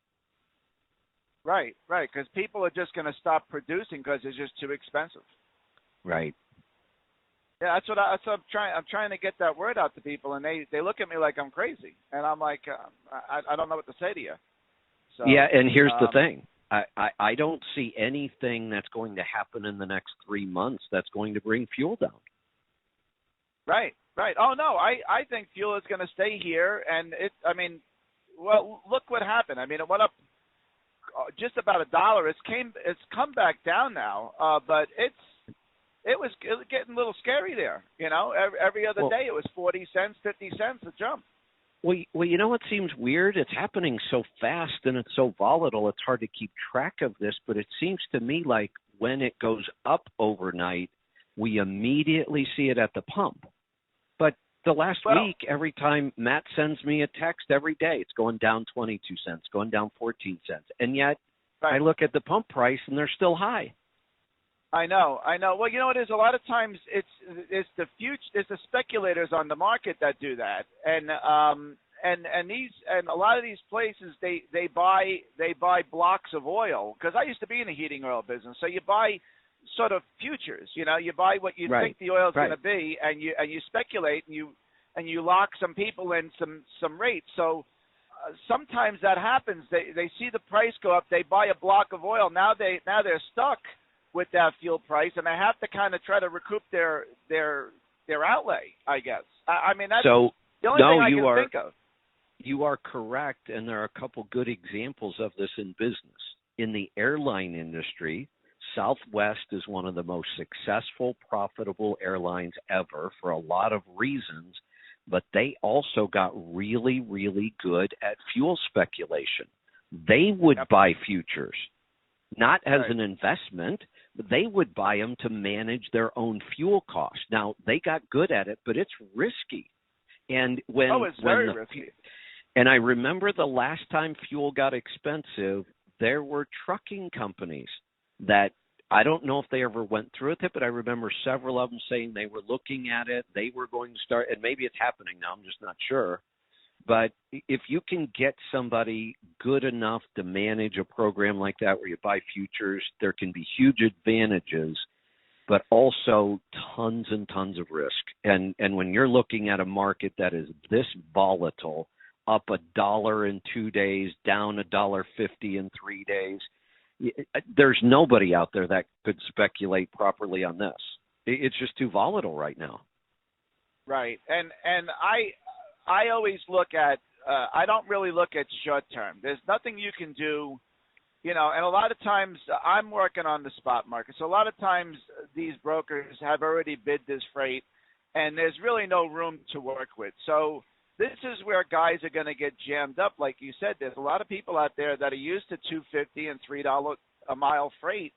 Right, because people are just going to stop producing because it's just too expensive. Right. Yeah, that's what I'm trying. I'm trying to get that word out to people, and they look at me like I'm crazy, and I'm like, I don't know what to say to you. So, yeah, and here's the thing. I don't see anything that's going to happen in the next 3 months that's going to bring fuel down. Right. Oh no, I think fuel is going to stay here, and well, look what happened. I mean, it went up just about $1. It's come back down now, but it was getting a little scary there. You know, every other day it was 40 cents, 50 cents a jump. Well, you know what seems weird? It's happening so fast and it's so volatile, it's hard to keep track of this, but it seems to me like when it goes up overnight, we immediately see it at the pump. But the last week, every time Matt sends me a text every day, it's going down 22 cents, going down 14 cents. And yet I look at the pump price and they're still high. I know. Well, you know what it is? A lot of times it's the speculators on the market that do that, and a lot of these places they buy blocks of oil, because I used to be in the heating oil business. So you buy sort of futures. You know, you buy what you think the oil is going to be, and you speculate and you lock some people in some rates. So sometimes that happens. They see the price go up, they buy a block of oil. Now they're stuck with that fuel price, and they have to kind of try to recoup their outlay, I guess. I mean, that's the only thing I can think of. You are correct, and there are a couple good examples of this in business. In the airline industry, Southwest is one of the most successful, profitable airlines ever for a lot of reasons, but they also got really, really good at fuel speculation. They would buy futures, not as an investment, but they would buy them to manage their own fuel costs. Now, they got good at it, but it's risky. And it's very risky. And I remember the last time fuel got expensive, there were trucking companies that, I don't know if they ever went through with it, but I remember several of them saying they were looking at it. They were going to start, and maybe it's happening now, I'm just not sure. But if you can get somebody good enough to manage a program like that where you buy futures, there can be huge advantages, but also tons and tons of risk. And when you're looking at a market that is this volatile, up $1 in 2 days, down $1.50 in 3 days, there's nobody out there that could speculate properly on this. It's just too volatile right now. Right. And I always look at, I don't really look at short term. There's nothing you can do, you know, and a lot of times I'm working on the spot market. So a lot of times these brokers have already bid this freight and there's really no room to work with. So this is where guys are going to get jammed up. Like you said, there's a lot of people out there that are used to $2.50 and $3 a mile freight.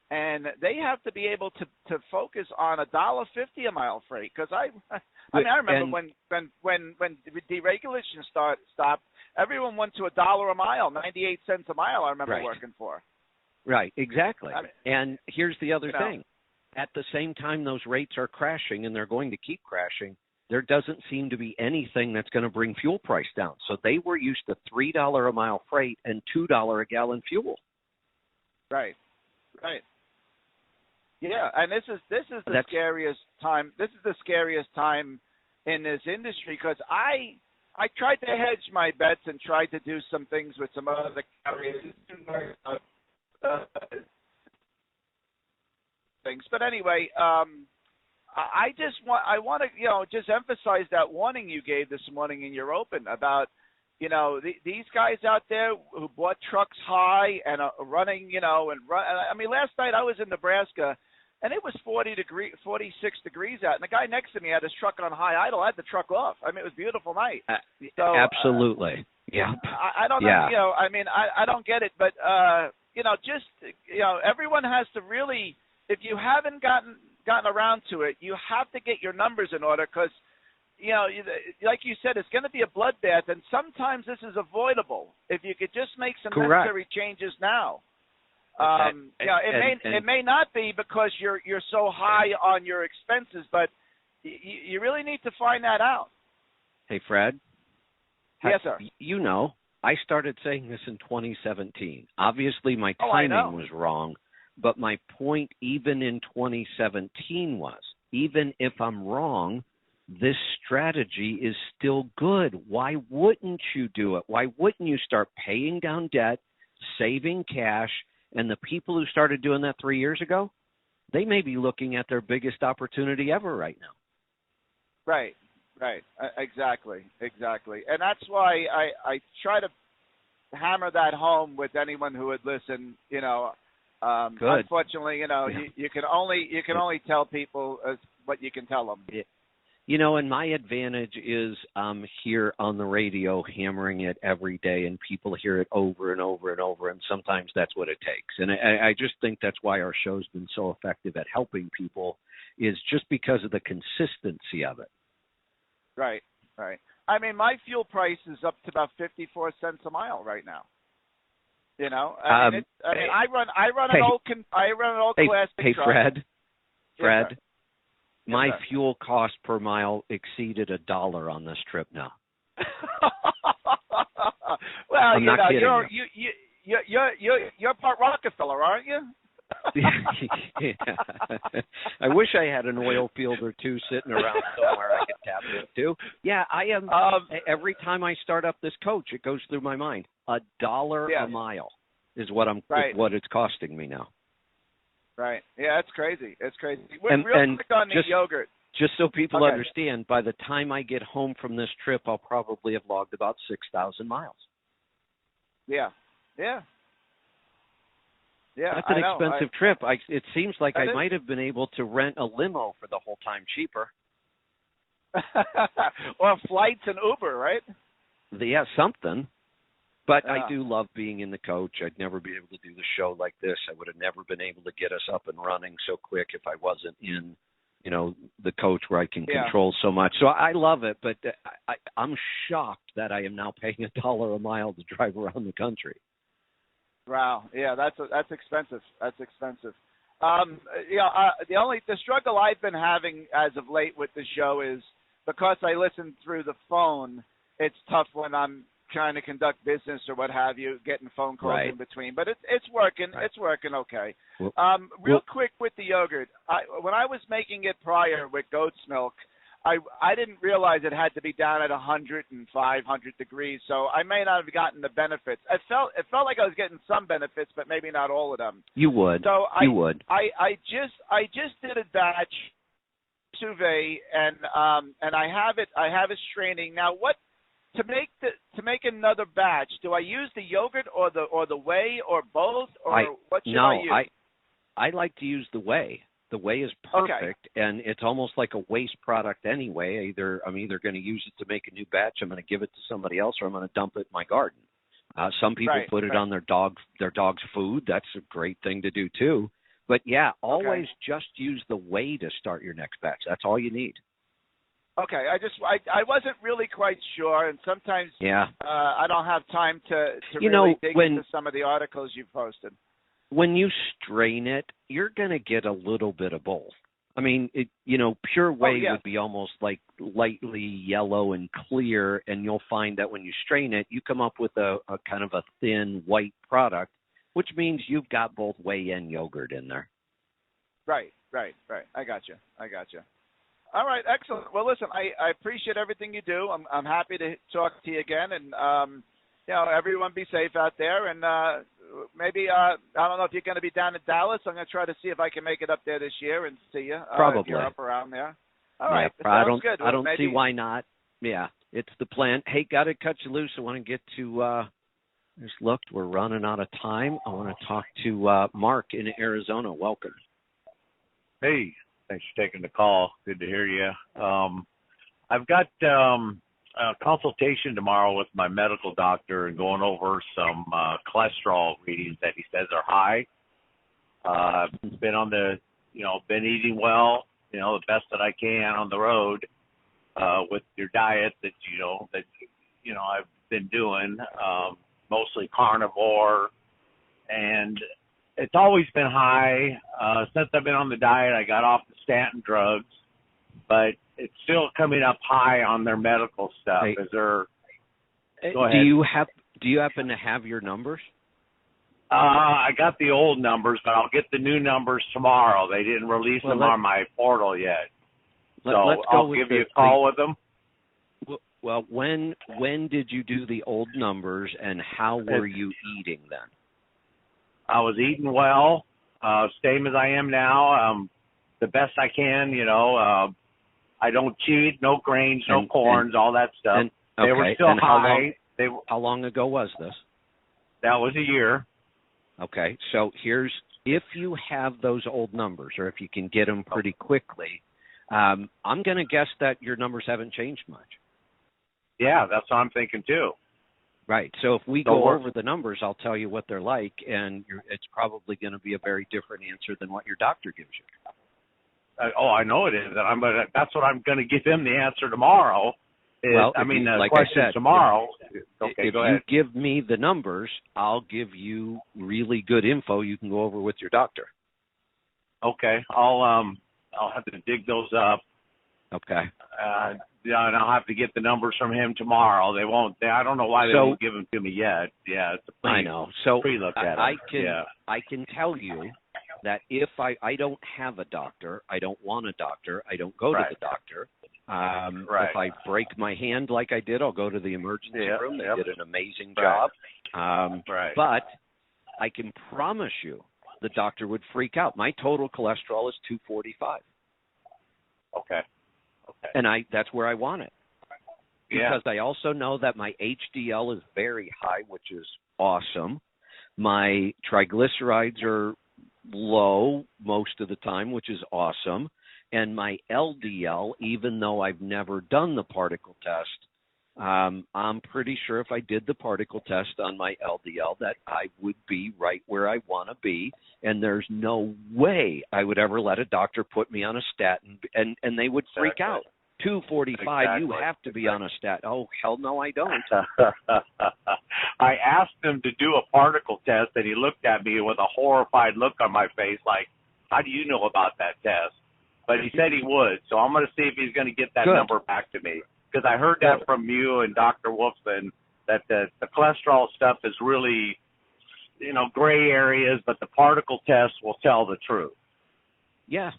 And they have to be able to focus on $1.50 a mile freight. Because I remember when deregulation stopped, everyone went to $1 a mile, 98 cents a mile. I remember working for. Right, exactly. And here's the other thing: at the same time those rates are crashing, and they're going to keep crashing, there doesn't seem to be anything that's going to bring fuel price down. So they were used to $3 a mile freight and $2 a gallon fuel. Right. Yeah, and this is the scariest time. This is the scariest time in this industry, because I tried to hedge my bets and tried to do some things with some other carriers. Things, but anyway, I want to just emphasize that warning you gave this morning in your open about these guys out there who bought trucks high and are running, and run. I mean, last night I was in Nebraska, and it was 46 degrees out, and the guy next to me had his truck on high idle. I had the truck off. I mean, it was a beautiful night. Absolutely. Yeah. I don't know. I mean, I don't get it, but everyone has to really. If you haven't gotten around to it, you have to get your numbers in order, because. Like you said, it's going to be a bloodbath, and sometimes this is avoidable if you could just make some necessary changes now. It may not be because you're so high on your expenses, but you really need to find that out. Hey, Fred. Yes, sir. I started saying this in 2017. Obviously, my timing was wrong, But my point, even in 2017, was even if I'm wrong, this strategy is still good. Why wouldn't you do it? Why wouldn't you start paying down debt, saving cash? And the people who started doing that 3 years ago, they may be looking at their biggest opportunity ever right now. Right. Exactly. And that's why I try to hammer that home with anyone who would listen. Unfortunately, you can only tell people what you can tell them. And my advantage is I'm here on the radio hammering it every day, and people hear it over and over and over, and sometimes that's what it takes. And I just think that's why our show's been so effective at helping people, is just because of the consistency of it. Right. I mean, my fuel price is up to about 54 cents a mile right now. I run an old classic truck. Fred. Yes, my fuel cost per mile exceeded $1 on this trip now. Well, I'm not kidding you're part Rockefeller, aren't you? Yeah. I wish I had an oil field or two sitting around somewhere I could tap into. Yeah, I am. Every time I start up this coach, it goes through my mind. $1 a mile is what what it's costing me now. Right. Yeah, it's crazy. Quick on the yogurt. Just so people understand, by the time I get home from this trip, I'll probably have logged about 6,000 miles. Yeah. That's an expensive trip. It seems like I might have been able to rent a limo for the whole time cheaper. Or flights and Uber, right? Yeah, something. But I do love being in the coach. I'd never be able to do the show like this. I would have never been able to get us up and running so quick if I wasn't in, the coach where I can control so much. So I love it, but I'm shocked that I am now paying $1 a mile to drive around the country. Wow. Yeah, that's expensive. The struggle I've been having as of late with the show is because I listen through the phone, it's tough when I'm trying to conduct business or what have you, getting phone calls in between. But it's working. Right. It's working okay. Real quick with the yogurt. When I was making it prior with goat's milk, I didn't realize it had to be down at 100 degrees, so I may not have gotten the benefits. It felt like I was getting some benefits, but maybe not all of them. You would. So you would. I just did a batch sous vide, and I have it straining now. What to make another batch? Do I use the yogurt or the whey or both, or what should I use? I like to use the whey. The whey is perfect, and it's almost like a waste product anyway. I'm either going to use it to make a new batch, I'm going to give it to somebody else, or I'm going to dump it in my garden. Some people put it on their dog's food. That's a great thing to do too. But yeah, always just use the whey to start your next batch. That's all you need. Okay, I wasn't really quite sure, and sometimes I don't have time to really dig into some of the articles you've posted. When you strain it, you're going to get a little bit of both. I mean, pure whey would be almost like lightly yellow and clear, and you'll find that when you strain it, you come up with a kind of a thin white product, which means you've got both whey and yogurt in there. Right. I got you. All right, excellent. Well, listen, I appreciate everything you do. I'm happy to talk to you again, and everyone be safe out there, and maybe I don't know if you're going to be down in Dallas. I'm going to try to see if I can make it up there this year and see you. Probably. If you're up around there. All right. Sounds good. I don't see why not. Yeah, it's the plan. Hey, got to cut you loose. I want to get to just looked. We're running out of time. I want to talk to Mark in Arizona. Welcome. Hey, thanks for taking the call. Good to hear you. I've got a consultation tomorrow with my medical doctor and going over some cholesterol readings that he says are high. Been on been eating well, the best that I can on the road with your diet that I've been doing, mostly carnivore, and it's always been high. Since I've been on the diet, I got off the statin drugs, but it's still coming up high on their medical stuff. Hey, Is there? Go ahead. Do you happen to have your numbers? I got the old numbers, but I'll get the new numbers tomorrow. They didn't release them on my portal yet. So I'll give you a call with them. Well, when did you do the old numbers, and how were you eating then? I was eating well, same as I am now, the best I can, you know. I don't cheat, no grains, no corns, all that stuff. They were still high. How long ago was this? That was a year. Okay, so if you have those old numbers, or if you can get them pretty quickly, I'm going to guess that your numbers haven't changed much. Yeah, that's what I'm thinking too. Right. So if we go over the numbers, I'll tell you what they're like, and it's probably going to be a very different answer than what your doctor gives you. I know it is. That's what I'm going to give him the answer tomorrow. Like I said, tomorrow. If you give me the numbers, I'll give you really good info you can go over with your doctor. Okay. I'll have to dig those up. Okay. And I'll have to get the numbers from him tomorrow. They won't. I don't know why they won't give them to me yet. Yeah, it's a I know. So pre-look at I can tell you that if I don't have a doctor, I don't want a doctor, I don't go to the doctor. If I break my hand like I did, I'll go to the emergency room. They did an amazing job. But I can promise you the doctor would freak out. My total cholesterol is 245. Okay. And that's where I want it. Because I also know that my HDL is very high, which is awesome. My triglycerides are low most of the time, which is awesome. And my LDL, even though I've never done the particle test, I'm pretty sure if I did the particle test on my LDL that I would be right where I want to be. And there's no way I would ever let a doctor put me on a statin, and they would freak out. 245, you have to be on a statin. Oh, hell no, I don't. I asked him to do a particle test, and he looked at me with a horrified look on my face like, how do you know about that test? But he said he would, so I'm going to see if he's going to get that number back to me. Because I heard that from you and Dr. Wolfson, that the cholesterol stuff is really, gray areas, but the particle test will tell the truth. Yeah.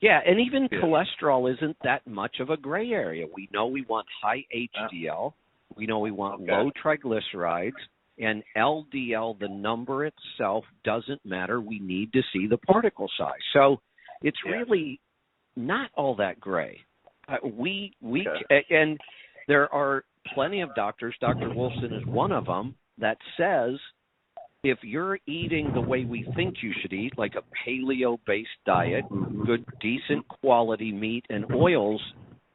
Yeah, and even cholesterol isn't that much of a gray area. We know we want high HDL. We know we want low triglycerides. And LDL, the number itself, doesn't matter. We need to see the particle size. So it's really not all that gray. And there are plenty of doctors, Dr. Wolfson is one of them, that says if you're eating the way we think you should eat, like a paleo-based diet, good, decent quality meat and oils,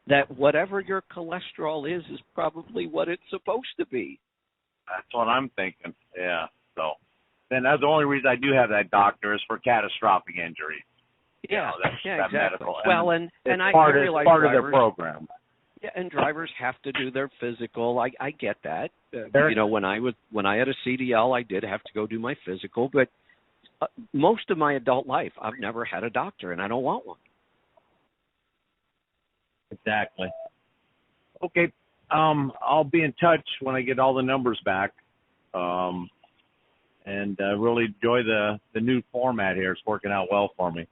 that whatever your cholesterol is probably what it's supposed to be. That's what I'm thinking. Yeah. So then that's the only reason I do have that doctor is for catastrophic injury. Yeah, exactly. Medical. Well, and I realize part of their program. Yeah, and drivers have to do their physical. I get that. When I had a CDL, I did have to go do my physical. But most of my adult life, I've never had a doctor, and I don't want one. Exactly. Okay. I'll be in touch when I get all the numbers back. And really enjoy the new format here. It's working out well for me.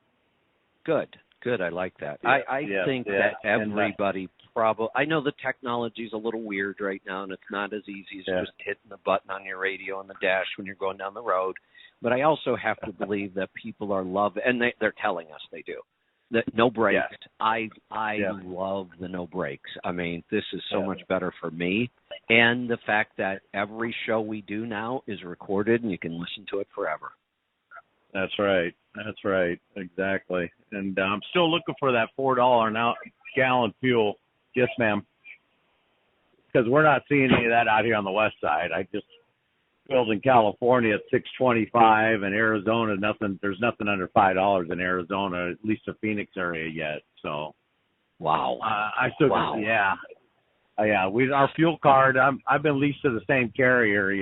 Good. I like that. Yeah, I think that everybody probably. I know the technology's a little weird right now, and it's not as easy as just hitting the button on your radio on the dash when you're going down the road. But I also have to believe that people are loving, and they're telling us they do. That no brakes. I love the no brakes. I mean, this is so much better for me, and the fact that every show we do now is recorded and you can listen to it forever. That's right. Exactly. And I'm still looking for that $4 now gallon fuel. Yes, ma'am. Because we're not seeing any of that out here on the west side. I just filled in California at $6.25, and Arizona there's nothing under $5 in Arizona, at least the Phoenix area yet. So wow. Our fuel card. I've been leased to the same carrier,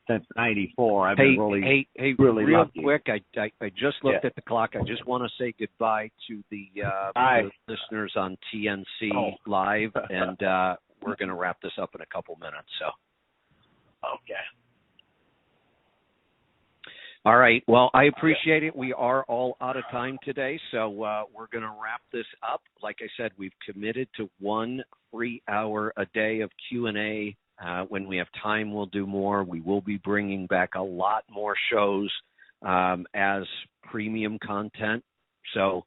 since '94. I've been really real lucky. Quick. I just looked at the clock. I just want to say goodbye to the listeners on TNC Live, and we're going to wrap this up in a couple minutes. So. Okay. All right. Well, I appreciate it. We are all out of time today, so we're going to wrap this up. Like I said, we've committed to 1 free hour a day of Q&A. When we have time, we'll do more. We will be bringing back a lot more shows as premium content. So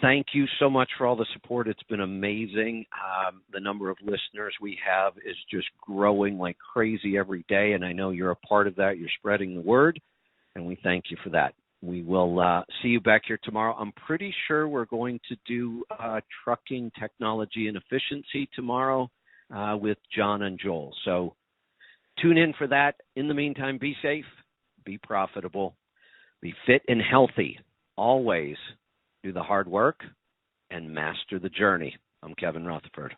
thank you so much for all the support. It's been amazing. The number of listeners we have is just growing like crazy every day, and I know you're a part of that. You're spreading the word, and we thank you for that. We will see you back here tomorrow. I'm pretty sure we're going to do trucking technology and efficiency tomorrow with John and Joel. So tune in for that. In the meantime, be safe, be profitable, be fit and healthy. Always do the hard work and master the journey. I'm Kevin Rutherford.